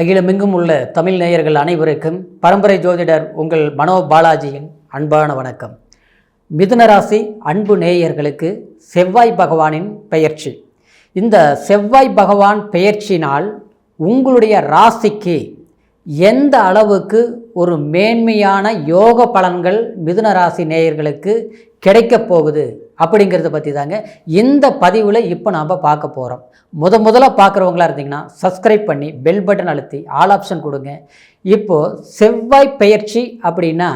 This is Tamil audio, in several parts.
அகிலமெங்கும் உள்ள தமிழ் நேயர்கள் அனைவருக்கும் பரம்பரை ஜோதிடர் உங்கள் மனோ பாலாஜியின் அன்பான வணக்கம். மிதுன ராசி அன்பு நேயர்களுக்கு செவ்வாய் பகவானின் பெயர்ச்சி. இந்த செவ்வாய் பகவான் பெயர்ச்சினால் உங்களுடைய ராசிக்கு எந்த அளவுக்கு ஒரு மேன்மையான யோக பலன்கள் மிதுன ராசி நேயர்களுக்கு கிடைக்கப் போகுது அப்படிங்கிறத பற்றி தாங்க இந்த பதிவில் இப்போ நாம் பார்க்க போகிறோம். முதல்ல பார்க்குறவங்களா இருந்தீங்கன்னா சப்ஸ்கிரைப் பண்ணி பெல் பட்டன் அழுத்தி ஆல் ஆப்ஷன் கொடுங்க. இப்போது செவ்வாய் பெயர்ச்சி அப்படின்னா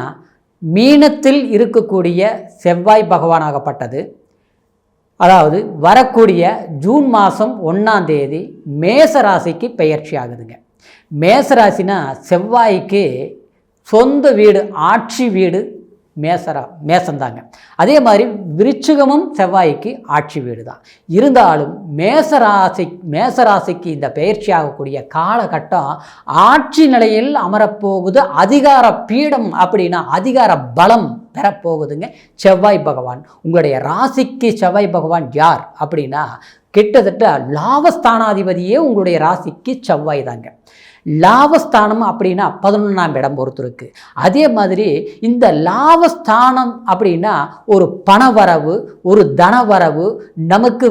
மீனத்தில் இருக்கக்கூடிய செவ்வாய் பகவானாகப்பட்டது, அதாவது வரக்கூடிய ஜூன் மாதம் 1ஆம் தேதி மேச ராசிக்கு பெயர்ச்சி ஆகுதுங்க. மேசராசினா செவ்வாய்க்கு சொந்த வீடு, ஆட்சி வீடு மேசந்தாங்க. அதே மாதிரி விருச்சிகமும் செவ்வாய்க்கு ஆட்சி வீடு தான். இருந்தாலும் மேசராசிக்கு இந்த பெயர்ச்சி ஆகக்கூடிய காலகட்டம் ஆட்சி நிலையில் அமரப்போகுது. அதிகார பீடம் அப்படின்னா அதிகார பலம் பெறப்போகுதுங்க செவ்வாய் பகவான். உங்களுடைய ராசிக்கு செவ்வாய் பகவான் யார் அப்படின்னா கிட்டத்தட்ட லாபஸ்தானாதிபதியே உங்களுடைய ராசிக்கு செவ்வாய் தாங்க. லாபஸ்தானம் அப்படின்னா 11ஆம் இடம் பொறுத்திருக்கு. அதே மாதிரி இந்த லாபஸ்தானம் அப்படின்னா ஒரு பணவரவு, ஒரு தனவரவு, நமக்கு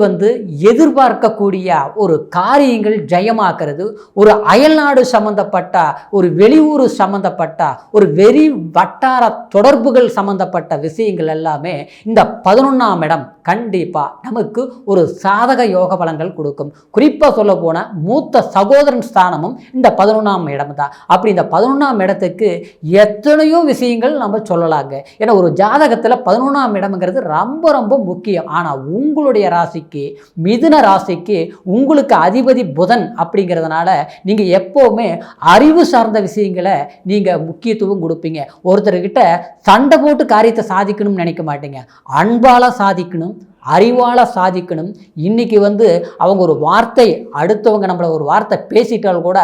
எதிர்பார்க்கக்கூடிய ஒரு காரியங்கள் ஜெயமாக்குறது, ஒரு அயல்நாடு சம்பந்தப்பட்ட, ஒரு வெளியூர் சம்பந்தப்பட்ட, ஒரு வெளி வட்டார தொடர்புகள் சம்பந்தப்பட்ட விஷயங்கள் எல்லாமே இந்த 11ஆம் இடம் கண்டிப்பாக நமக்கு ஒரு சாதக யோக பலன்கள் கொடுக்கும். குறிப்பாக சொல்ல போனால் மூத்த சகோதரன் ஸ்தானமும் இந்த 11ஆம் இடம் தான். அப்படி இந்த 11ஆம் இடத்துக்கு எத்தனையோ விஷயங்கள் நம்ம சொல்லலாங்க. ஏன்னா ஒரு ஜாதகத்தில் 11ஆம் இடம்ங்கிறது ரொம்ப ரொம்ப முக்கியம். ஆனால் உங்களுடைய ராசிக்கு, மிதுன ராசிக்கு உங்களுக்கு அதிபதி புதன் அப்படிங்கிறதுனால நீங்கள் எப்போவுமே அறிவு சார்ந்த விஷயங்களை நீங்கள் முக்கியத்துவம் கொடுப்பீங்க. ஒருத்தர்கிட்ட சண்டை போட்டு காரியத்தை சாதிக்கணும்னு நினைக்க மாட்டீங்க. அன்பால் சாதிக்கணும், அறிவால் சாதிக்கணும். இன்றைக்கி அவங்க ஒரு வார்த்தை, அடுத்தவங்க நம்மளை ஒரு வார்த்தை பேசிட்டால் கூட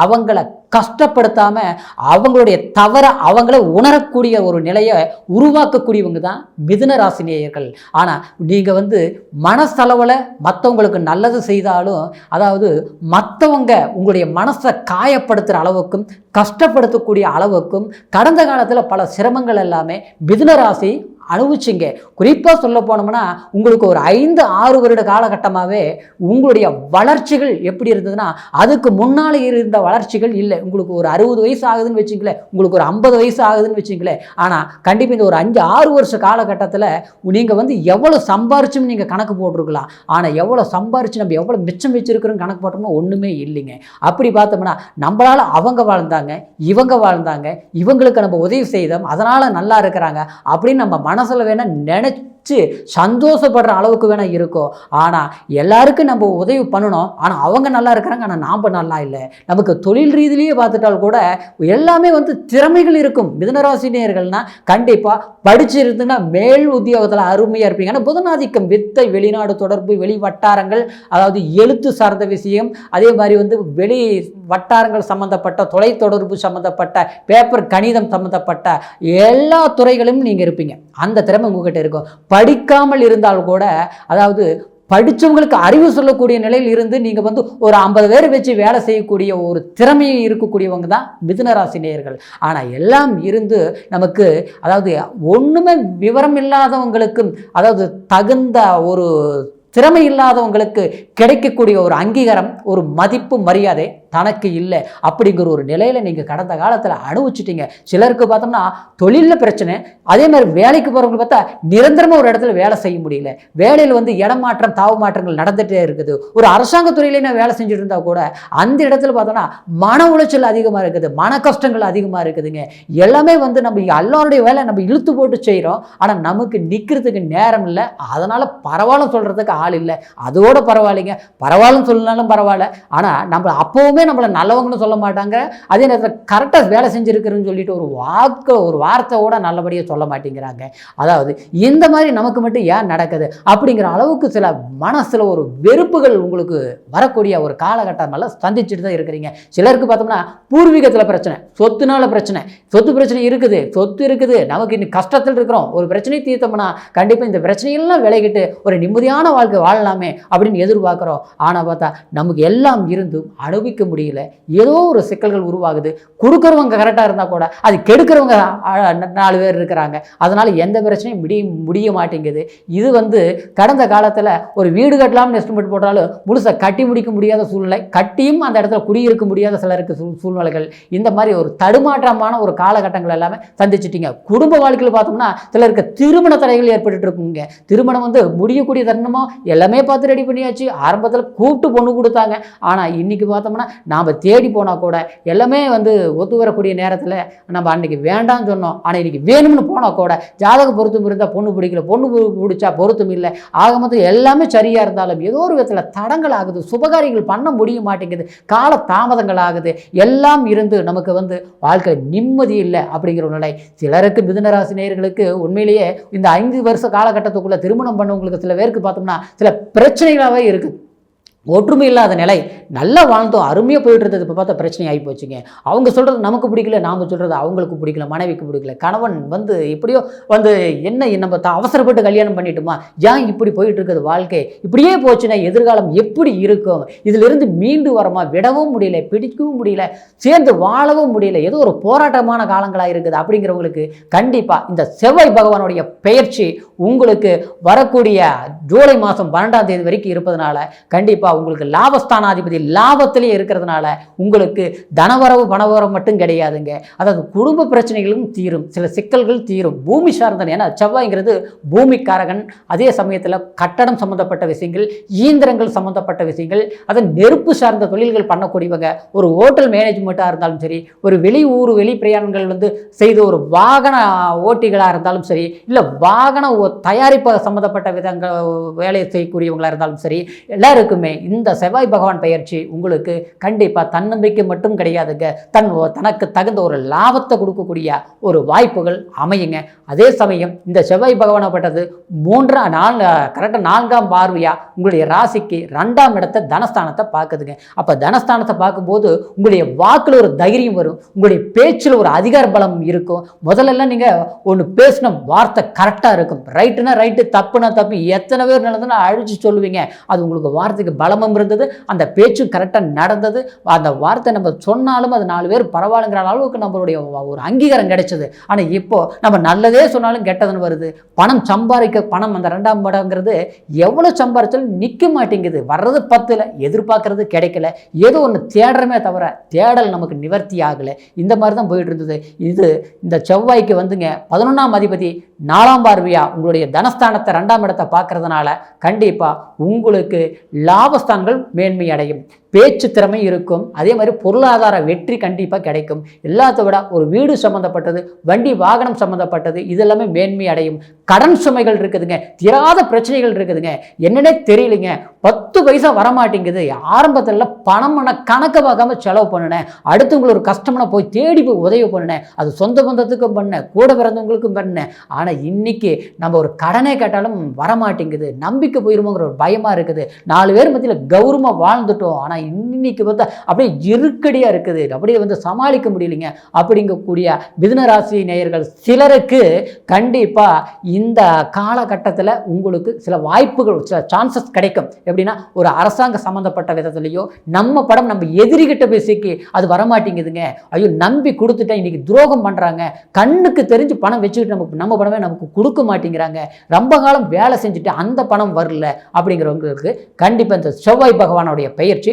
அவங்கள கஷ்டப்படுத்தாமல் அவங்களுடைய தவற அவங்கள உணரக்கூடிய ஒரு நிலையை உருவாக்கக்கூடியவங்க தான் மிதுன ராசி நேயர்கள். ஆனால் நீங்கள் மனசளவில் மற்றவங்களுக்கு நல்லது செய்தாலும், அதாவது மற்றவங்க உங்களுடைய மனசை காயப்படுத்துகிற அளவுக்கும் கஷ்டப்படுத்தக்கூடிய அளவுக்கும் கடந்த காலத்தில் பல சிரமங்கள் எல்லாமே மிதுன ராசி அனுபவிச்சிங்க. குறிப்பாக சொல்ல போனோம்னா உங்களுக்கு ஒரு 5-6 வருட காலகட்டமாகவே உங்களுடைய வளர்ச்சிகள் எப்படி இருந்ததுன்னா அதுக்கு முன்னால் இருந்த வளர்ச்சிகள் இல்லை. உங்களுக்கு ஒரு 60 வயசு ஆகுதுன்னு வச்சுங்களேன், உங்களுக்கு ஒரு 50 வயசு ஆகுதுன்னு வச்சுங்களேன். ஆனால் கண்டிப்பாக இந்த ஒரு 5-6 வருஷ காலகட்டத்தில் நீங்கள் எவ்வளோ சம்பாரிச்சும் நீங்கள் கணக்கு போட்டிருக்கலாம். ஆனால் எவ்வளோ சம்பாரிச்சு நம்ம எவ்வளோ மிச்சம் வச்சுருக்கிறோன்னு கணக்கு போட்டோம்னா ஒன்றுமே இல்லைங்க. அப்படி பார்த்தோம்னா நம்மளால் அவங்க வாழ்ந்தாங்க, இவங்க வாழ்ந்தாங்க, இவங்களுக்கு நம்ம உதவி செய்தோம், அதனால் நல்லா இருக்கிறாங்க அப்படின்னு நம்ம மனசில் வேணால் நினைச்சு சந்தோஷப்படுற அளவுக்கு வேணால் இருக்கும். ஆனால் எல்லாருக்கும் நம்ம உதவி பண்ணணும், ஆனால் அவங்க நல்லா இருக்கிறாங்க, ஆனால் நாம் நல்லா இல்லை. நமக்கு தொழில் ரீதியிலேயே பார்த்துட்டால் கூட எல்லாமே திறமைகள் இருக்கும். மிதுனராசினியர்கள்னால் கண்டிப்பாக படிச்சிருந்துன்னா மேல் உத்தியோகத்தில் அருமையாக இருப்பீங்க. ஆனால் புதனாதிக்கம், வித்தை, வெளிநாடு தொடர்பு, வெளி வட்டாரங்கள், அதாவது எழுத்து சார்ந்த விஷயம், அதே மாதிரி வெளி வட்டாரங்கள் சம்மந்தப்பட்ட, தொலைத்தொடர்பு சம்மந்தப்பட்ட, பேப்பர் கணிதம் சம்மந்தப்பட்ட எல்லா துறைகளும் நீங்கள் இருப்பீங்க. அந்த திறமை உங்ககிட்ட இருக்கும். படிக்காமல் இருந்தால் கூட, அதாவது படித்தவங்களுக்கு அறிவு சொல்லக்கூடிய நிலையில் இருந்து நீங்கள் ஒரு 50 பேர் வச்சு வேலை செய்யக்கூடிய ஒரு திறமையை இருக்கக்கூடியவங்க தான் மிதுன ராசி நேயர்கள். ஆனால் எல்லாம் இருந்து நமக்கு, அதாவது ஒன்றுமே விவரம் இல்லாதவங்களுக்கும், அதாவது தகுந்த ஒரு திறமை இல்லாதவங்களுக்கு கிடைக்கக்கூடிய ஒரு அங்கீகாரம், ஒரு மதிப்பு, மரியாதை தனக்கு இல்லை அப்படிங்கிற ஒரு நிலையில் நீங்கள் கடந்த காலத்தில் அனுபவிச்சிட்டிங்க. சிலருக்கு பார்த்தோம்னா தொழிலில் பிரச்சனை, அதே மாதிரி வேலைக்கு போகிறவங்க பார்த்தா நிரந்தரமாக ஒரு இடத்துல வேலை செய்ய முடியல. வேலையில் இடமாற்றம், தாவு மாற்றங்கள் நடந்துகிட்டே இருக்குது. ஒரு அரசாங்க துறையிலே நான் வேலை செஞ்சுட்டு இருந்தால் கூட அந்த இடத்துல பார்த்தோம்னா மன உளைச்சல் அதிகமாக இருக்குது, மன கஷ்டங்கள் அதிகமாக இருக்குதுங்க. எல்லாமே நம்ம எல்லாருடைய வேலை நம்ம இழுத்து போட்டு செய்கிறோம், ஆனால் நமக்கு நிற்கிறதுக்கு நேரம் இல்லை. அதனால் பரவாயில்ல சொல்கிறதுக்கு ஆள் இல்லை. அதோட பரவாயில்லைங்க, பரவாயில்லன்னு சொல்லனாலும் பரவாயில்ல. ஆனால் நம்ம அப்போவுமே நம்மளை நல்லவங்கன்னு சொல்ல மாட்டாங்க. அதே நேரத்தில் கரெக்டாக வேலை செஞ்சுருக்கிறேன்னு சொல்லிட்டு ஒரு வார்த்தையோட நல்லபடியாக சொல்ல மாட்டேங்கிறாங்க. அதாவது இந்த மாதிரி நமக்கு மட்டும் ஏன் நடக்குது அப்படிங்கிற அளவுக்கு சில மனசில் ஒரு வெறுப்புகள் உங்களுக்கு வரக்கூடிய ஒரு காலகட்டம் எல்லாம் சந்திச்சுட்டு தான் இருக்கிறீங்க. சிலருக்கு பார்த்தோம்னா பூர்வீகத்தில் பிரச்சனை, சொத்துனால பிரச்சனை, சொத்து பிரச்சனை இருக்குது, சொத்து இருக்குது, நமக்கு இன்னும் கஷ்டத்தில் இருக்கிறோம், ஒரு பிரச்சனை தீர்த்தோம்னா கண்டிப்பாக இந்த பிரச்சனையெல்லாம் விலகிட்டு ஒரு நிம்மதியான வாழ்க்கை வாழலாமே அப்படின்னு எதிர்பார்க்குறோம். ஆனால் பார்த்தா நமக்கு எல்லாம் இருந்தும் அனுபவிக்க முடியல, ஏதோ ஒரு சிக்கல்கள் உருவாகுது. கொடுக்குறவங்க கரெக்டாக இருந்தால் கூட அது கெடுக்கிறவங்க 4 பேர் இருக்கிறாங்க. அதனால் எந்த பிரச்சனையும் முடிய மாட்டேங்குது. இது கடந்த காலத்தில் ஒரு வீடு கட்டலாம்னு எஸ்டிமேட் போட்டாலும் முழுசாக கட்டி முடிக்க முடியாத சூழ்நிலை, கட்டியும் அந்த இடத்துல குடியிருக்க முடியாத சிலருக்கு சூழ்நிலைகள், இந்த மாதிரி ஒரு தடுமாற்றமான ஒரு காலகட்டங்கள் எல்லாமே சந்திச்சிட்டிங்க. குடும்ப வாழ்க்கையில் பார்த்தோம்னா சிலருக்கு திருமண தடைகள் ஏற்பட்டு இருக்குங்க. திருமணம் முடியக்கூடிய தருணமோ எல்லாமே பார்த்து ரெடி பண்ணியாச்சு. ஆரம்பத்தில் கூப்பிட்டு பொண்ணு கொடுத்தாங்க. ஆனால் இன்னைக்கு பார்த்தோம்னா நாம் தேடி போனால் கூட எல்லாமே ஒத்து வரக்கூடிய நேரத்தில் நம்ம அன்னைக்கு வேண்டாம்னு சொன்னோம், ஆனால் இன்னைக்கு வேணும்னு போனால் கூட ஜாதக பொருத்தம் இருந்தால் பொண்ணு பிடிக்கல, பொண்ணு பிடிச்சா பொருத்தம் இல்லை. ஆக மொத்தம் எல்லாமே சரியாக இருந்தாலும் ஏதோ ஒரு விதத்தில் தடங்கள் ஆகுது, சுபகாரியங்கள் பண்ண முடிய மாட்டேங்குது, கால தாமதங்கள் ஆகுது. எல்லாம் இருந்து நமக்கு வாழ்க்கை நிம்மதி இல்லை அப்படிங்கிற ஒரு நிலை. சிலருக்கு மிதுன ராசி நேயர்களுக்கு உண்மையிலேயே இந்த 5 வருஷ காலகட்டத்துக்குள்ள திருமணம் பண்ணவங்களுக்கு சில பேருக்கு பார்த்தோம்னா சில பிரச்சனைகளாகவே இருக்குது. ஒற்றுமை இல்லாத நிலை. நல்லா வாழ்ந்தோம், அருமையாக போயிட்டு இருந்தது, இப்போ பார்த்தா பிரச்சனை ஆகி போச்சுங்க. அவங்க சொல்கிறது நமக்கு பிடிக்கல, நாம் சொல்கிறது அவங்களுக்கு பிடிக்கல, மனைவிக்கு பிடிக்கல. கணவன் எப்படியோ என்ன நம்ம அவசரப்பட்டு கல்யாணம் பண்ணிட்டோமா, ஏன் இப்படி போயிட்டு இருக்குது வாழ்க்கை, இப்படியே போச்சுன்னா எதிர்காலம் எப்படி இருக்கும், இதிலிருந்து மீண்டு வரமா, விடவும் முடியல, பிடிக்கவும் முடியல, சேர்ந்து வாழவும் முடியல, ஏதோ ஒரு போராட்டமான காலங்களாக இருக்குது. அப்படிங்கிறவங்களுக்கு கண்டிப்பாக இந்த செவ்வாய் பகவானுடைய பெயர்ச்சி உங்களுக்கு வரக்கூடிய ஜூலை மாதம் 12ஆம் தேதி வரைக்கும் இருப்பதனால கண்டிப்பாக உங்களுக்கு லாபஸ்தானாதிபதி லாபத்திலே இருக்கிறதுனால உங்களுக்கு தனவரவு பணவரவு மட்டும் கிடையாதுங்க. அதாவது குடும்ப பிரச்சனைகளும் தீரும், சில சிக்கல்கள் தீரும். பூமி சார்ந்த, ஏன்னா செவ்வாய்ங்கிறது பூமிக்காரகன். அதே சமயத்தில் கட்டடம் சம்பந்தப்பட்ட விஷயங்கள், இயந்திரங்கள் சம்பந்தப்பட்ட விஷயங்கள், அதை நெருப்பு சார்ந்த தொழில்கள் பண்ணக்கூடியவங்க, ஒரு ஹோட்டல் மேனேஜ்மெண்ட்டாக இருந்தாலும் சரி, ஒரு வெளி பிரயாணங்கள் செய்து ஒரு வாகன ஓட்டிகளாக இருந்தாலும் சரி, இல்லை வாகன தயாரிப்பு சம்பந்தப்பட்ட விதங்கள் வேலை செய்யக்கூடியவங்களாக இருந்தாலும் சரி, எல்லாருக்குமே இந்த செவ்வாய் பகவான் பெயர்ச்சி உங்களுக்கு கண்டிப்பாக தன்னம்பிக்கை மட்டும் கிடையாதுங்க, தனக்கு தகுந்த ஒரு லாபத்தை கொடுக்கக்கூடிய ஒரு வாய்ப்புகள் அமையுங்க. அதே சமயம் இந்த செவ்வாய் பகவானப்பட்டது கரெக்டாக 4ஆம் பார்வையா உங்களுடைய ராசிக்கு 2ஆம் இடத்தை தனஸ்தானத்தை பார்க்குதுங்க. அப்போ தனஸ்தானத்தை பார்க்கும்போது உங்களுடைய வாக்கில் ஒரு தைரியம் வரும், உங்களுடைய பேச்சில் ஒரு அதிகார பலம் இருக்கும். முதல்லலாம் நீங்கள் ஒன்று பேசின வார்த்தை கரெக்டாக இருக்கும், ரைட்டுனா ரைட்டு, தப்புனா தப்பு, எத்தனை பேர் நடந்ததுன்னா அழிச்சு சொல்லுவீங்க. அது உங்களுக்கு வார்த்தைக்கு பலமும் இருந்தது, அந்த பேச்சும் கரெக்டாக நடந்தது. அந்த வார்த்தை நம்ம சொன்னாலும் அது 4 பேர் பரவாயில்லைங்கிற அளவுக்கு நம்மளுடைய ஒரு அங்கீகாரம் கிடைச்சது. ஆனால் இப்போ நம்ம நல்லதே சொன்னாலும் கெட்டதுன்னு வருது. பணம் சம்பாதிக்க பணம் அந்த 2ஆம் இடங்கிறது எவ்வளோ சம்பாதிச்சாலும் நிற்க மாட்டேங்குது. வர்றது 10ல் எதிர்பார்க்கறது கிடைக்கல, ஏதோ ஒன்று தேடுறமே தவிர தேடல் நமக்கு நிவர்த்தி ஆகலை. இந்த மாதிரி தான் போயிட்டு இருந்தது. இந்த செவ்வாய்க்கு 11ஆம் அதிபதி 4ஆம் பார்வையா உங்களுடைய தனஸ்தானத்தை 2ஆம் இடத்தை பார்க்கறதுனால கண்டிப்பாக உங்களுக்கு லாபஸ்தானங்கள் மேன்மை அடையும், பேச்சு திறமை இருக்கும், அதே மாதிரி பொருளாதார வெற்றி கண்டிப்பாக கிடைக்கும். எல்லாத்த விட ஒரு வீடு சம்மந்தப்பட்டது, வண்டி வாகனம் சம்மந்தப்பட்டது, இதெல்லாமே மேன்மை அடையும். கடன் சுமைகள் இருக்குதுங்க, தீராத பிரச்சனைகள் இருக்குதுங்க, என்னன்னே தெரியலைங்க, 10 பைசா வரமாட்டேங்குது. ஆரம்பத்தில் பணம் கணக்கை பார்க்காம செலவு பண்ணினேன், அடுத்தவங்களை ஒரு கஷ்டம்னா போய் தேடி போய் உதவி பண்ணினேன், அது சொந்த பந்தத்துக்கும் பண்ணேன், கூட பிறந்தவங்களுக்கும் பண்ணேன். ஆனால் இன்னைக்கு நம்ம ஒரு கடனே கேட்டாலும் வரமாட்டேங்குது, நம்பிக்கை போயிருமோங்கிற ஒரு பயமாக இருக்குது. 4 பேர் மத்தியில் கௌரவமாக வாழ்ந்துட்டோம், ஆனால் இன்னைக்கு பார்த்தா அப்படியே இறுக்கடியாக இருக்குது, அப்படியே சமாளிக்க முடியலைங்க. அப்படிங்கக்கூடிய மிதுன ராசி நேயர்கள் சிலருக்கு கண்டிப்பாக இந்த காலகட்டத்தில் உங்களுக்கு சில வாய்ப்புகள், சில சான்சஸ் கிடைக்கும். எப்படின்னா ஒரு அரசாங்க சம்மந்தப்பட்ட விதத்துலையோ, நம்ம படம் நம்ம எதிரிகிட்ட பேசிக்கு அது வரமாட்டேங்குதுங்க, ஐயோ நம்பி கொடுத்துட்டேன் இன்னைக்கு துரோகம் பண்ணுறாங்க, கண்ணுக்கு தெரிஞ்சு பணம் வச்சுக்கிட்டு நம்ம பணமே நமக்கு கொடுக்க மாட்டேங்கிறாங்க, ரொம்ப காலம் வேலை செஞ்சுட்டு அந்த பணம் வரல அப்படிங்கிறவங்களுக்கு கண்டிப்பாக இந்த செவ்வாய் பகவானுடைய பெயர்ச்சி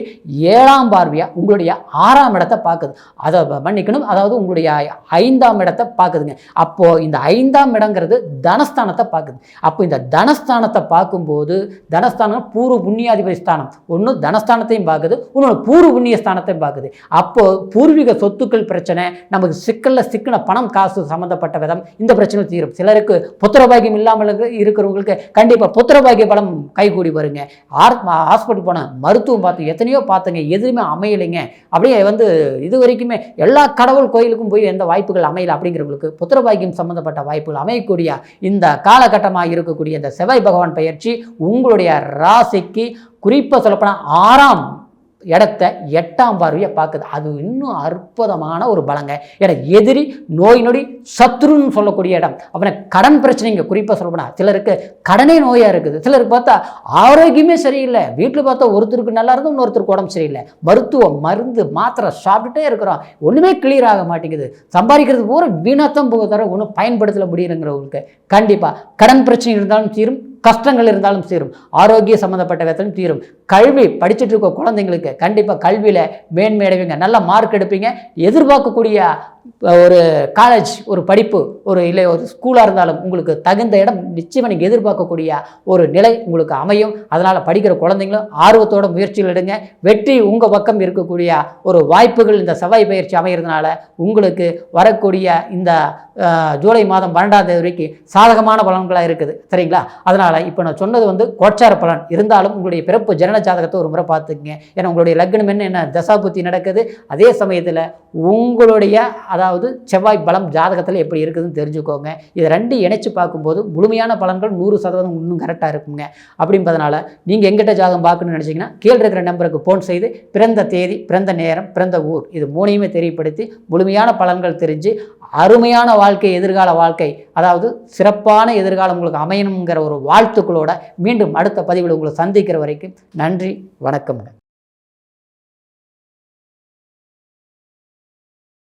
7ஆம் பார்வையா உங்களுடைய 6ஆம் இடத்தை பார்க்குது. அதை மன்னிக்கணும், அதாவது உங்களுடைய 5ஆம் இடத்தை பார்க்குதுங்க. அப்போ இந்த 5ஆம் இடங்கிறது தனஸ்தானத்தை பார்க்குது. அப்போ இந்த தனஸ்தானத்தை பார்க்கும்போது தனஸ்தானம் பூர்வ புண்ணியாதிபதி ஸ்தானம், ஒன்று தனஸ்தானத்தையும் பார்க்குது, இன்னொன்று பூர்வ புண்ணிய ஸ்தானத்தையும் பார்க்குது. அப்போ பூர்வீக சொத்துக்கள் பிரச்சனை, நமக்கு சிக்கன பணம் காசு சம்மந்தப்பட்ட விதம், இந்த பிரச்சனை தீரும். சிலருக்கு புத்திரபாகியம் இல்லாமல் இருக்கிறவங்களுக்கு கண்டிப்பாக புத்திரபாகிய பலம் கைகூடி வருங்க. ஹாஸ்பிட்டல் போன மருத்துவம் பார்த்து எத்தனையோ பார்த்தங்க, எதுவுமே அமையலைங்க. அப்படியே இது வரைக்குமே எல்லா கடவுள் கோயிலுக்கும் போய் எந்த வாய்ப்புகள் அமையலை அப்படிங்கிறவங்களுக்கு புத்திரபாகியம் சம்பந்தப்பட்ட வாய்ப்புகள் அமையக்கூடிய இந்த காலகட்டமாக இருக்கக்கூடிய இந்த செவ்வாய் பகவான் பெயர்ச்சி உங்களுடைய ராசிக்கு குறிப்பாக சொல்லப்போனால் 6ஆம் இடத்த 8ஆம் பார்வையை பார்க்குது. அது இன்னும் அற்புதமான ஒரு பலங்க. ஏன்னா எதிரி, நோய் நொடி, சத்ருன்னு சொல்லக்கூடிய இடம். அப்புறம் கடன் பிரச்சனைங்க குறிப்பாக சொல்லப்போனால் சிலருக்கு கடனே நோயாக இருக்குது. சிலருக்கு பார்த்தா ஆரோக்கியமே சரியில்லை. வீட்டில் பார்த்தா ஒருத்தருக்கு நல்லா இருந்தும் இன்னொருத்தருக்கு உடம்பு சரியில்லை. மருத்துவம், மருந்து, மாத்திரை சாப்பிட்டுட்டே இருக்கிறோம், ஒன்றுமே கிளியர் ஆக மாட்டேங்குது. சம்பாதிக்கிறது பூரா வீணாத்தான் போக தவிர ஒன்றும் பயன்படுத்தல முடியுங்கிறவங்களுக்கு கண்டிப்பாக கடன் பிரச்சனை இருந்தாலும் தீரும், கஷ்டங்கள் இருந்தாலும் தீரும், ஆரோக்கிய சம்மந்தப்பட்ட விதத்திலும் தீரும். கல்வி படிச்சுட்டு இருக்க குழந்தைங்களுக்கு கண்டிப்பாக கல்வியில் மேன்மை அடைவீங்க, நல்ல மார்க் எடுப்பீங்க. எதிர்பார்க்கக்கூடிய ஒரு காலேஜ், ஒரு படிப்பு, இல்லை ஒரு ஸ்கூலாக இருந்தாலும் உங்களுக்கு தகுந்த இடம் நிச்சயமாக நீங்கள் எதிர்பார்க்கக்கூடிய ஒரு நிலை உங்களுக்கு அமையும். அதனால் படிக்கிற குழந்தைங்களும் ஆர்வத்தோட முயற்சிகள் எடுங்க. வெற்றி உங்கள் பக்கம் இருக்கக்கூடிய ஒரு வாய்ப்புகள் இந்த செவ்வாய் பயிற்சி அமைகிறதுனால உங்களுக்கு வரக்கூடிய இந்த ஜூலை மாதம் 12ஆம் தேதி வரைக்கும் சாதகமான பலன்களாக இருக்குது. சரிங்களா? அதனால் இப்போ நான் சொன்னது கோச்சார பலன் இருந்தாலும் உங்களுடைய பிறப்பு ஜனன ஜாதகத்தை ஒரு முறை பார்த்துக்குங்க. ஏன்னா உங்களுடைய லக்னம் என்ன தசாபுத்தி நடக்குது, அதே சமயத்தில் உங்களுடைய அதாவது செவ்வாய் பலம் ஜாதகத்தில் எப்படி இருக்குதுன்னு தெரிஞ்சுக்கோங்க. இதை ரெண்டு இணைச்சு பார்க்கும்போது முழுமையான பலன்கள் 100% இன்னும் கரெக்டாக இருக்குங்க. அப்படின்றதுனால நீங்கள் எங்கிட்ட ஜாதகம் பார்க்கணும்னு நினச்சிங்கன்னா கீழே இருக்கிற நம்பருக்கு ஃபோன் செய்து பிறந்த தேதி, பிறந்த நேரம், பிறந்த ஊர் இது மூணையுமே தெரியப்படுத்தி முழுமையான பலன்கள் தெரிஞ்சு அருமையான வாழ்க்கை, எதிர்கால வாழ்க்கை, அதாவது சிறப்பான எதிர்காலம் உங்களுக்கு அமையணுங்கிற ஒரு வாழ்த்துக்களோட மீண்டும் அடுத்த பதிவில் உங்களை சந்திக்கிற வரைக்கும் நன்றி, வணக்கம்ங்க.